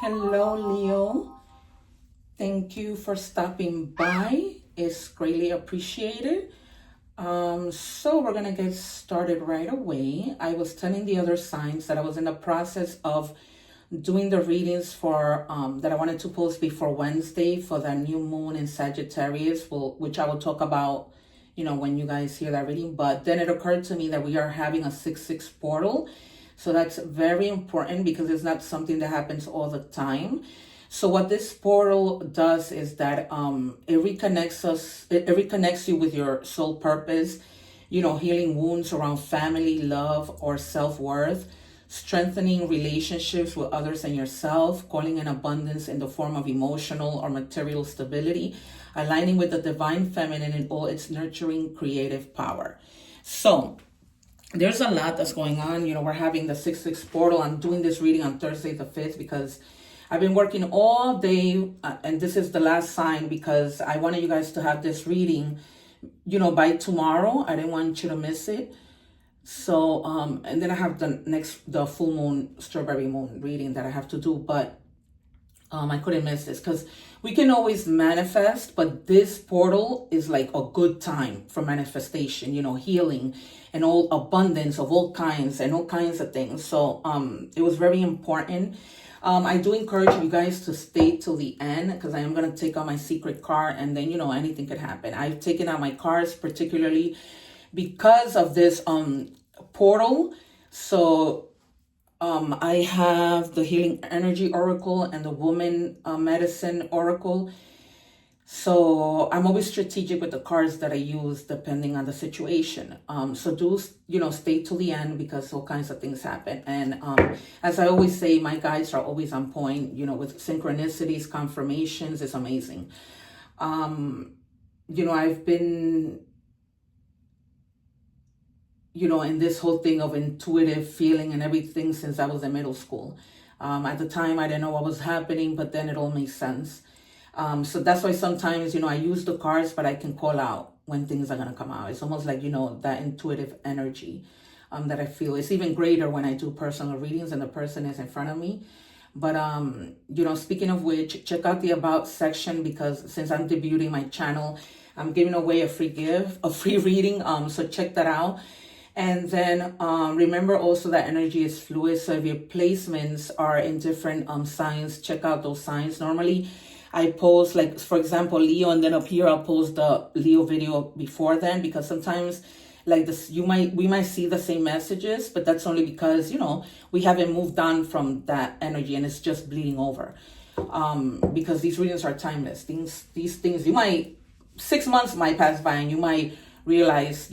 Hello, Leo. Thank you for stopping by. It's greatly appreciated. So we're gonna get started right away. I was telling the other signs that I was in the process of doing the readings for that I wanted to post before Wednesday for the new moon in Sagittarius, which I will talk about, when you guys hear that reading. But then it occurred to me that we are having a 6/6 portal. So that's very important because it's not something that happens all the time. So what this portal does is that it reconnects us, it reconnects you with your soul purpose, healing wounds around family, love, or self-worth, strengthening relationships with others and yourself, calling in abundance in the form of emotional or material stability, aligning with the divine feminine in all its nurturing creative power. So there's a lot that's going on. We're having the 6/6 portal. I'm doing this reading on Thursday the 5th because I've been working all day, and this is the last sign because I wanted you guys to have this reading, by tomorrow. I didn't want you to miss it. So, and then I have the full moon, strawberry moon reading that I have to do, but I couldn't miss this because we can always manifest, but this portal is like a good time for manifestation, healing and all abundance of all kinds and all kinds of things. So it was very important. I do encourage you guys to stay till the end because I am going to take out my secret card and then, anything could happen. I've taken out my cards particularly because of this portal. So I have the Healing Energy Oracle and the Woman Medicine Oracle. So I'm always strategic with the cards that I use depending on the situation. So do, stay till the end because all kinds of things happen. And as I always say, my guides are always on point, with synchronicities, confirmations. It's amazing. I've been in this whole thing of intuitive feeling and everything since I was in middle school. At the time, I didn't know what was happening, but then it all makes sense. So that's why sometimes, I use the cards, but I can call out when things are going to come out. It's almost like, that intuitive energy that I feel. It's even greater when I do personal readings and the person is in front of me. But, speaking of which, check out the About section because since I'm debuting my channel, I'm giving away a free reading. So check that out. And then remember also that energy is fluid. So if your placements are in different signs, check out those signs. Normally, I post, like, for example, Leo, and then up here, I'll post the Leo video before then because sometimes, like this, we might see the same messages, but that's only because, we haven't moved on from that energy and it's just bleeding over. Because these readings are timeless. These things, 6 months might pass by and you might realize,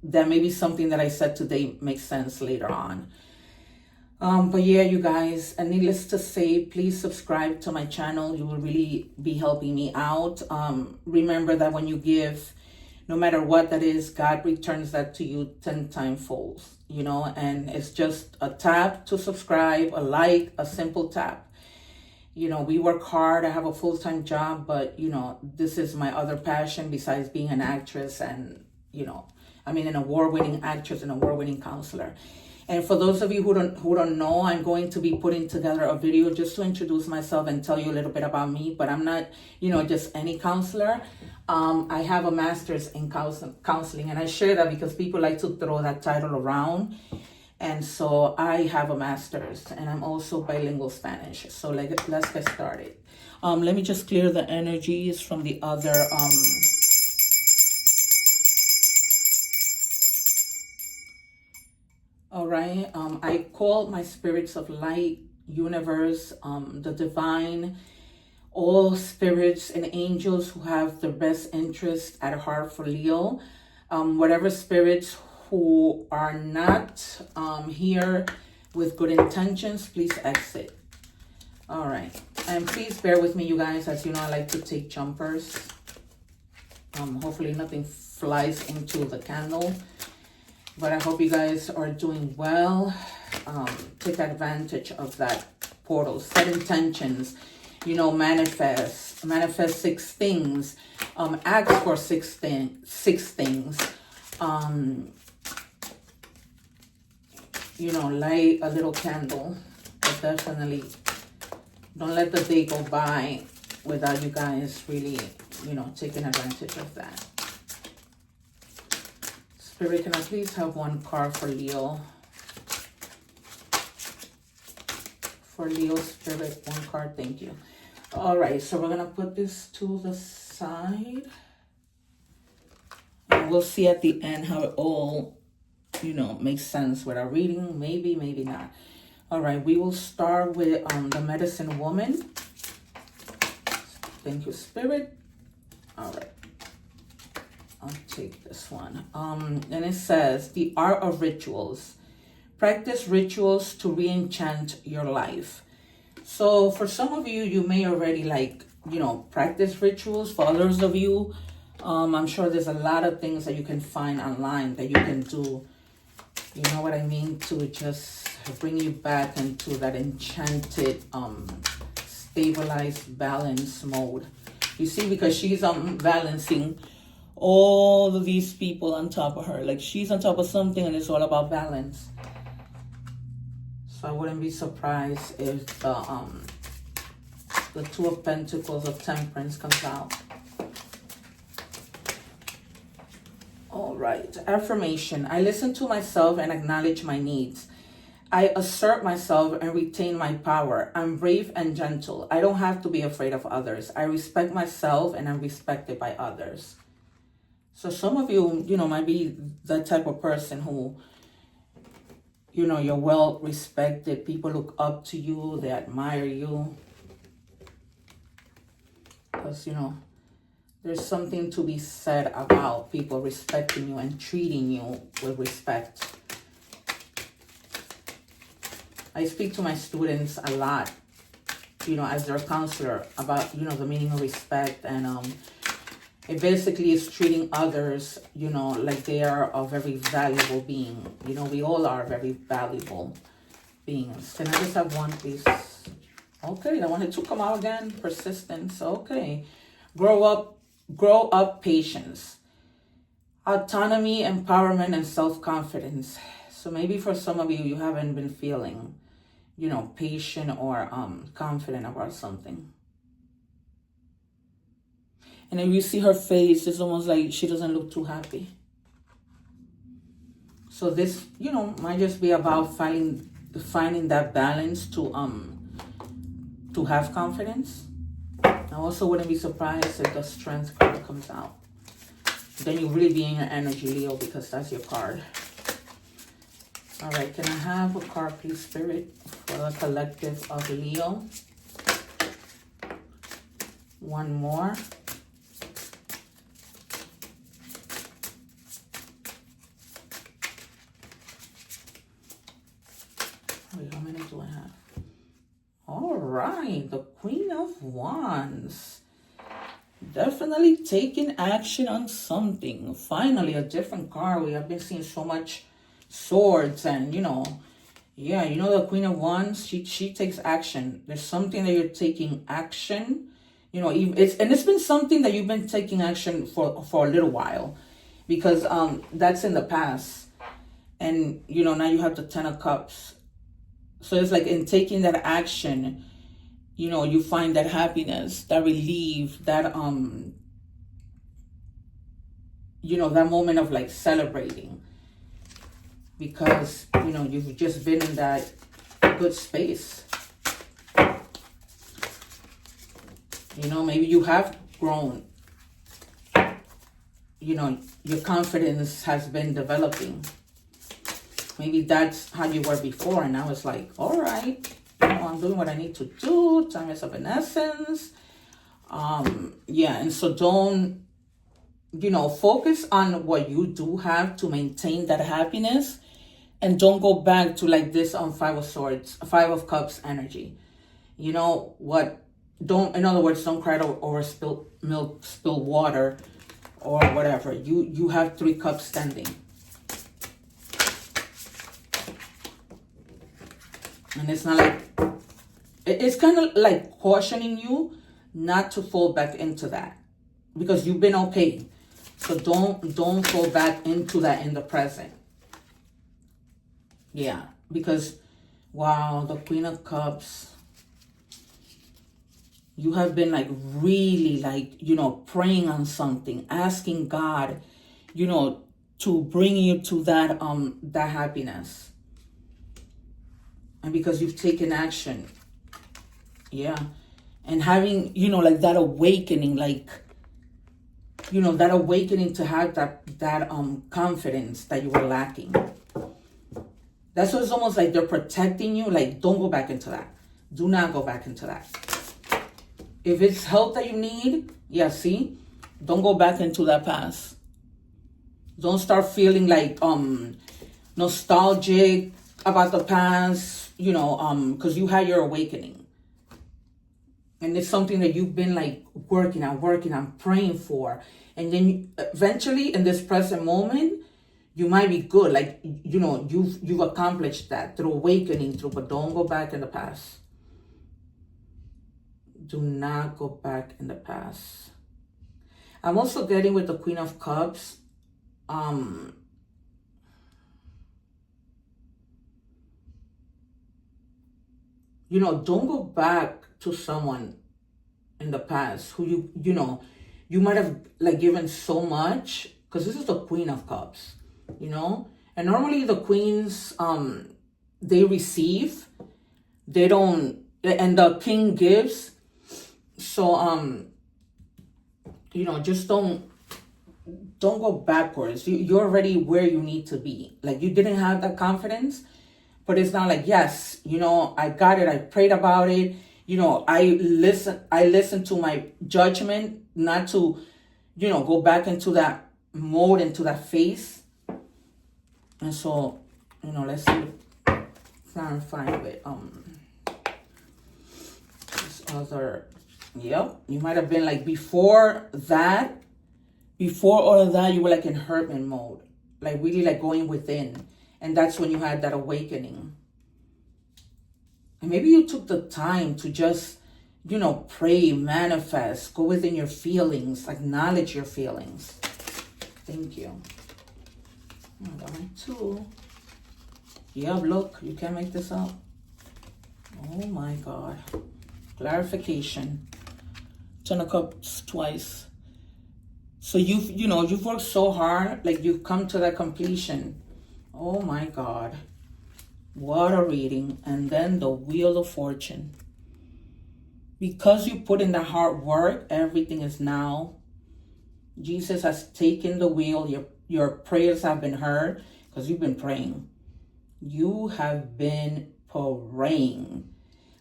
that maybe something that I said today makes sense later on. But yeah, you guys, and needless to say, please subscribe to my channel. You will really be helping me out. Remember that when you give, no matter what that is, God returns that to you 10 times fold, and it's just a tap to subscribe, a like, a simple tap. We work hard. I have a full-time job, but, this is my other passion besides being an actress and, an award-winning actress and award-winning counselor. And for those of you who don't know, I'm going to be putting together a video just to introduce myself and tell you a little bit about me. But I'm not, just any counselor. I have a master's in counseling, and I share that because people like to throw that title around. And so I have a master's, and I'm also bilingual Spanish. So let's get started. Let me just clear the energies from the other. All right. I call my spirits of light, universe, the divine, all spirits and angels who have the best interest at heart for Leo. Whatever spirits who are not here with good intentions, please exit. All right. And please bear with me, you guys. As you know, I like to take jumpers. Hopefully nothing flies into the candle. But I hope you guys are doing well. Take advantage of that portal. Set intentions. Manifest 6 things. Ask for 6 things. Light a little candle. But definitely Don't let the day go by without you guys really, taking advantage of that. Spirit, can I please have one card for Leo? For Leo, Spirit, one card, thank you. All right, so we're gonna put this to the side. And we'll see at the end how it all, makes sense with our reading. Maybe, maybe not. All right, we will start with the Medicine Woman. Thank you, Spirit. All right. I'll take this one. And it says, the art of rituals. Practice rituals to re-enchant your life. So for some of you, you may already practice rituals. For others of you, I'm sure there's a lot of things that you can find online that you can do. You know what I mean? To just bring you back into that enchanted, stabilized balance mode. You see, because she's balancing all of these people on top of her. Like she's on top of something and it's all about balance. So I wouldn't be surprised if the Two of Pentacles of Temperance comes out. All right, affirmation. I listen to myself and acknowledge my needs. I assert myself and retain my power. I'm brave and gentle. I don't have to be afraid of others. I respect myself and I'm respected by others. So some of you, might be that type of person who, you're well respected. People look up to you. They admire you. Because, there's something to be said about people respecting you and treating you with respect. I speak to my students a lot, as their counselor about, the meaning of respect. And it basically is treating others, like they are a very valuable being. We all are very valuable beings. Can I just have one, please? Okay, I wanted to come out again. Persistence. Okay. Grow up patience. Autonomy, empowerment, and self-confidence. So maybe for some of you, you haven't been feeling, patient or confident about something. And if you see her face, it's almost like she doesn't look too happy. So this, might just be about finding that balance to have confidence. I also wouldn't be surprised if the Strength card comes out. Then you really be in your energy, Leo, because that's your card. All right, can I have a card, please, Spirit, for the collective of Leo? One more. Wait, how many do I have? All right, the Queen of Wands. Definitely taking action on something. Finally, a different card. We have been seeing so much swords and, the Queen of Wands, she takes action. There's something that you're taking action. It's been something that you've been taking action for a little while, because that's in the past. And, now you have the Ten of Cups. So it's like in taking that action, you find that happiness, that relief, that, that moment of like celebrating. Because, you've just been in that good space. Maybe you have grown. Your confidence has been developing. Maybe that's how you were before, and now it's like, all right, I'm doing what I need to do. Time is of an essence. And so don't, focus on what you do have to maintain that happiness, and don't go back to like this on Five of Cups energy. In other words, don't cry over spilled milk, spilled water, or whatever. You have 3 cups standing. And it's not like, it's kind of like cautioning you not to fall back into that, because you've been okay. So don't fall back into that in the present. Yeah, because, wow, the Queen of Cups. You have been like really like, praying on something, asking God, to bring you to that happiness. And because you've taken action. Yeah. And having, like that awakening, like, that awakening to have that confidence that you were lacking. That's what it's almost like they're protecting you. Like, don't go back into that. Do not go back into that. If it's help that you need, yeah, see? Don't go back into that past. Don't start feeling like nostalgic about the past, because you had your awakening. And it's something that you've been like working on, praying for. And then eventually in this present moment, you might be good. Like, you've accomplished that through awakening, but don't go back in the past. Do not go back in the past. I'm also getting with the Queen of Cups. Don't go back to someone in the past who you might have like given so much, because this is the Queen of Cups, and normally the queens, they receive, they don't, and the king gives. So, just don't go backwards. You're already where you need to be. Like, you didn't have that confidence, but it's not like, yes, I got it. I prayed about it. I listened to my judgment, not to, go back into that mode, into that phase. And so, let's see, clarify with this other. Yep, you might have been like before all of that, you were like in hermit mode, like really like going within. And that's when you had that awakening. And maybe you took the time to just, pray, manifest, go within your feelings, acknowledge your feelings. Thank you. Number 2. Yep, look, you can't make this up. Oh my God. Clarification. 10 of Cups twice. So you've worked so hard, like you've come to that completion. Oh my God. What a reading. And then the Wheel of Fortune. Because you put in the hard work, everything is now. Jesus has taken the wheel. Your prayers have been heard because you've been praying. You have been praying.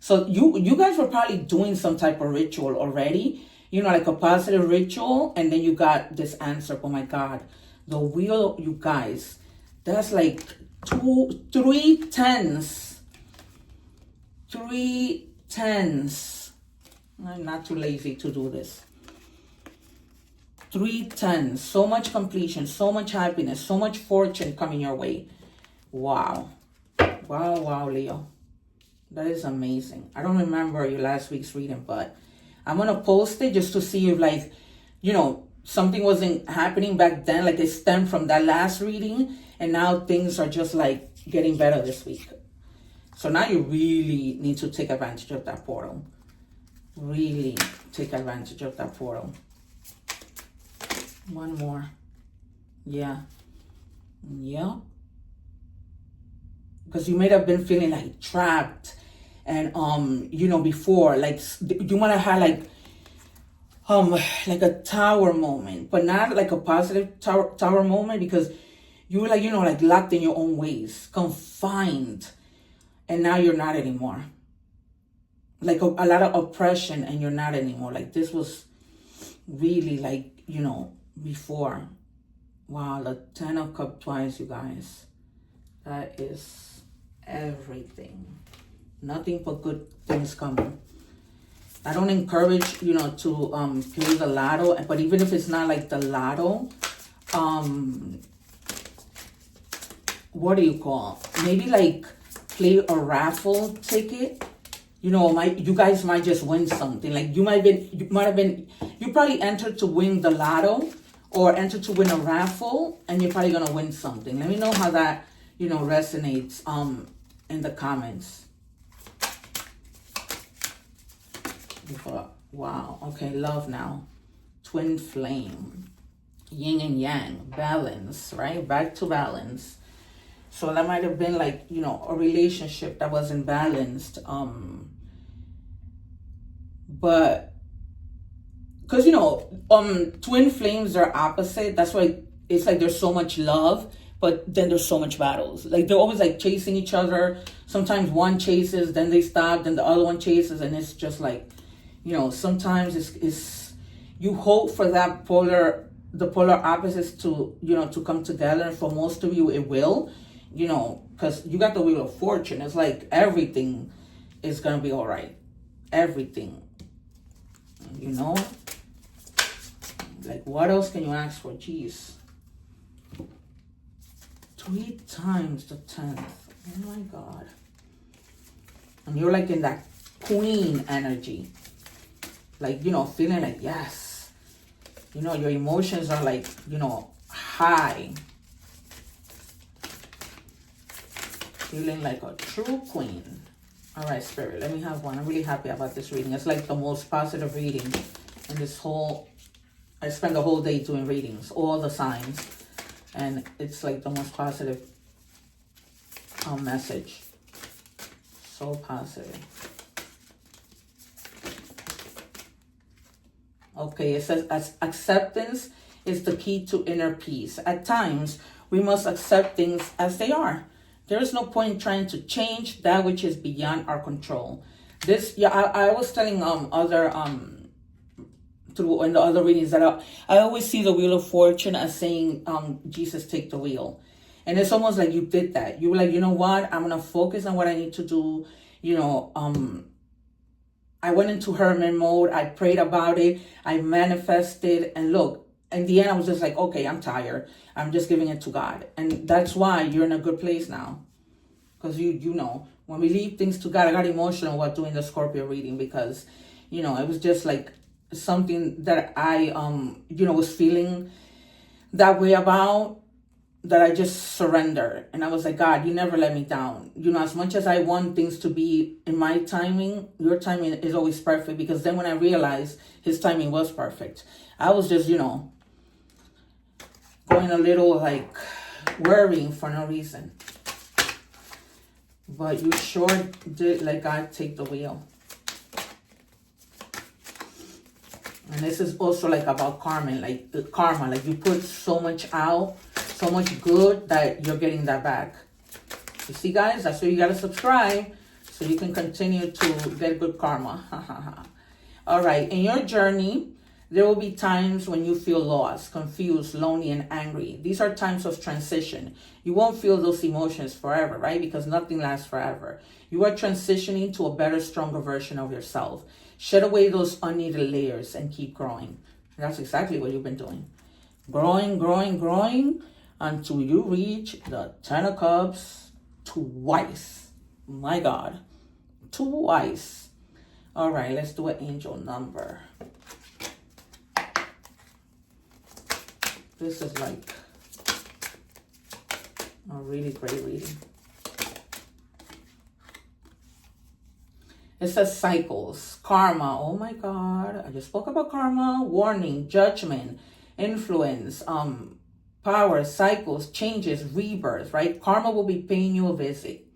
So you guys were probably doing some type of ritual already, like a positive ritual, and then you got this answer. Oh my God, the wheel, you guys, that's like 3 10s. 3 10s. I'm not too lazy to do this. 3 10s. So much completion, so much happiness, so much fortune coming your way. Wow. Wow, Leo. That is amazing. I don't remember your last week's reading, but I'm going to post it just to see if, like, something wasn't happening back then, like it stemmed from that last reading, and now things are just, like, getting better this week. So now you really need to take advantage of that portal. Really take advantage of that portal. One more. Yeah. Yeah. Because you may have been feeling, like, trapped. And, before, like, you might have had, like a tower moment, but not like a positive tower moment, because you were, like, like locked in your own ways, confined, and now you're not anymore. Like a lot of oppression, and you're not anymore. Like, this was really, like, before. Wow, the 10 of Cups twice, you guys. That is everything. Nothing but good things coming. I don't encourage, to play the lotto, but even if it's not like the lotto, what do you call? Maybe like play a raffle ticket. You guys might just win something. Like you probably entered to win the lotto or entered to win a raffle, and you're probably gonna win something. Let me know how that, resonates in the comments. Wow. Okay, love now. Twin flame. Yin and yang. Balance, right? Back to balance. So that might have been like, a relationship that wasn't balanced. But because twin flames are opposite. That's why it's like there's so much love, but then there's so much battles. Like they're always like chasing each other. Sometimes one chases, then they stop, then the other one chases, and it's just like, sometimes it's you hope for the polar opposites to to come together, and for most of you it will, because you got the Wheel of Fortune. It's like everything is gonna be all right. Everything. Like, what else can you ask for? Jeez. 3 times the 10th. Oh my God. And you're like in that queen energy. Like, feeling like, yes. Your emotions are like, high. Feeling like a true queen. All right, Spirit, let me have one. I'm really happy about this reading. It's like the most positive reading in this whole... I spend the whole day doing readings, all the signs. And it's like the most positive message. So positive. Okay, it says, as acceptance is the key to inner peace. At times, we must accept things as they are. There is no point in trying to change that which is beyond our control. I was telling in the other readings that I always see the Wheel of Fortune as saying, Jesus, take the wheel. And it's almost like you did that. You were like, you know what? I'm going to focus on what I need to do. I went into hermit mode. I prayed about it. I manifested. And look, in the end, I was just like, okay, I'm tired. I'm just giving it to God. And that's why you're in a good place now. Because when we leave things to God, I got emotional while doing the Scorpio reading because, it was just like something that I, was feeling that way about, that I just surrendered. And I was like, God, you never let me down. As much as I want things to be in my timing, your timing is always perfect. Because then when I realized his timing was perfect, I was just, going a little like worrying for no reason. But you sure did let God take the wheel. And this is also like about karma, like the karma, like you put so much out, so much good that you're getting that back. You see, guys, that's why you got to subscribe so you can continue to get good karma. All right, in your journey, there will be times when you feel lost, confused, lonely, and angry. These are times of transition. You won't feel those emotions forever, right? Because nothing lasts forever. You are transitioning to a better, stronger version of yourself. Shed away those unneeded layers and keep growing. That's exactly what you've been doing. Growing, growing, growing until you reach the 10 of Cups twice. My God. Twice. All right, let's do an angel number. This is like a really great reading. It says cycles, karma. Oh my God. I just spoke about karma. Warning, judgment, influence, power, cycles, changes, rebirth, right? Karma will be paying you a visit.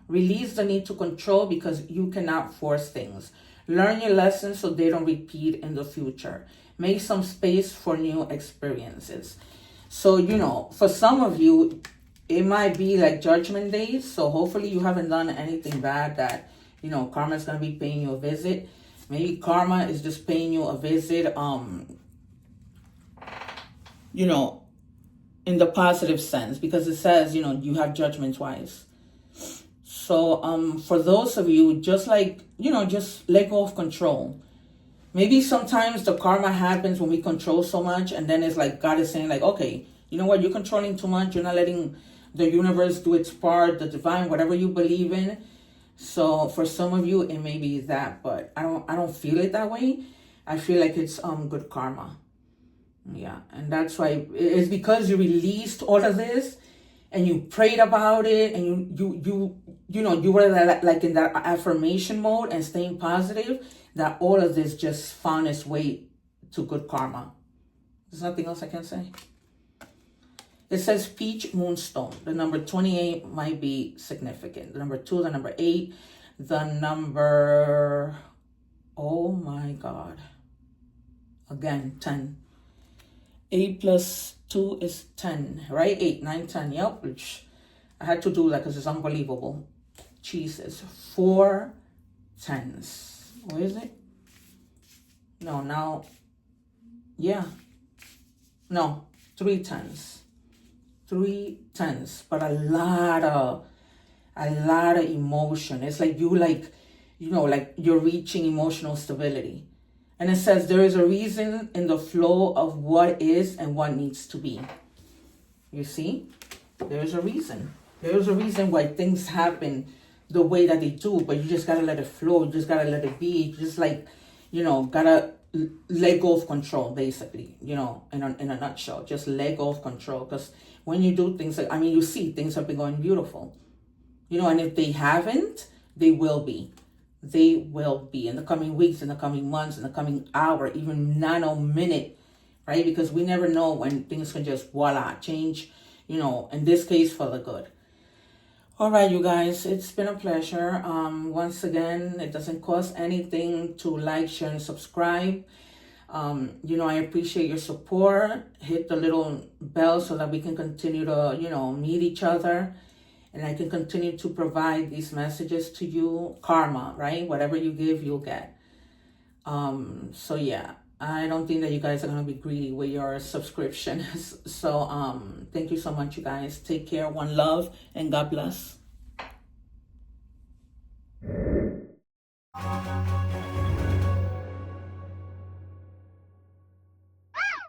Release the need to control because you cannot force things. Learn your lessons so they don't repeat in the future. Make some space for new experiences. So, for some of you, it might be like judgment days. So hopefully you haven't done anything bad that, karma is going to be paying you a visit. Maybe karma is just paying you a visit, in the positive sense, because it says, you have judgment twice. So, for those of you, just just let go of control. Maybe sometimes the karma happens when we control so much, and then it's like God is saying like, okay, you know what? You're controlling too much. You're not letting the universe do its part, the divine, whatever you believe in. So for some of you, it may be that, but I don't feel it that way. I feel like it's good karma. Yeah, and that's why it's because you released all of this, and you prayed about it, and you were like in that affirmation mode and staying positive, that all of this just found its way to good karma. There's nothing else I can say. It says peach moonstone. The number 28 might be significant. The number 2, the number 8, the number, oh my God. Again, 10. 8 plus 2 is 10, right? 8, 9, 10. Yep, which I had to do that because it's unbelievable. Jesus. 4 10s. What is it? No, now, yeah. No, 3 10s. 3 10s, but a lot of emotion. It's like like you're reaching emotional stability. And it says there is a reason in the flow of what is and what needs to be. You see? There's a reason. There's a reason why things happen the way that they do, but you just gotta let it flow. You just gotta let it be. You just gotta let go of control, basically, in a nutshell. Just let go of control. Because when you do things, you see things have been going beautiful. And if they haven't, they will be. They will be in the coming weeks, in the coming months, in the coming hour, even nano-minute, right? Because we never know when things can just, voila, change, in this case, for the good. All right, you guys, it's been a pleasure. Once again, it doesn't cost anything to like, share, and subscribe. I appreciate your support. Hit the little bell so that we can continue to, meet each other. And I can continue to provide these messages to you. Karma, right? Whatever you give, you'll get. So yeah, I don't think that you guys are going to be greedy with your subscription. So thank you so much, you guys. Take care. One love, and God bless.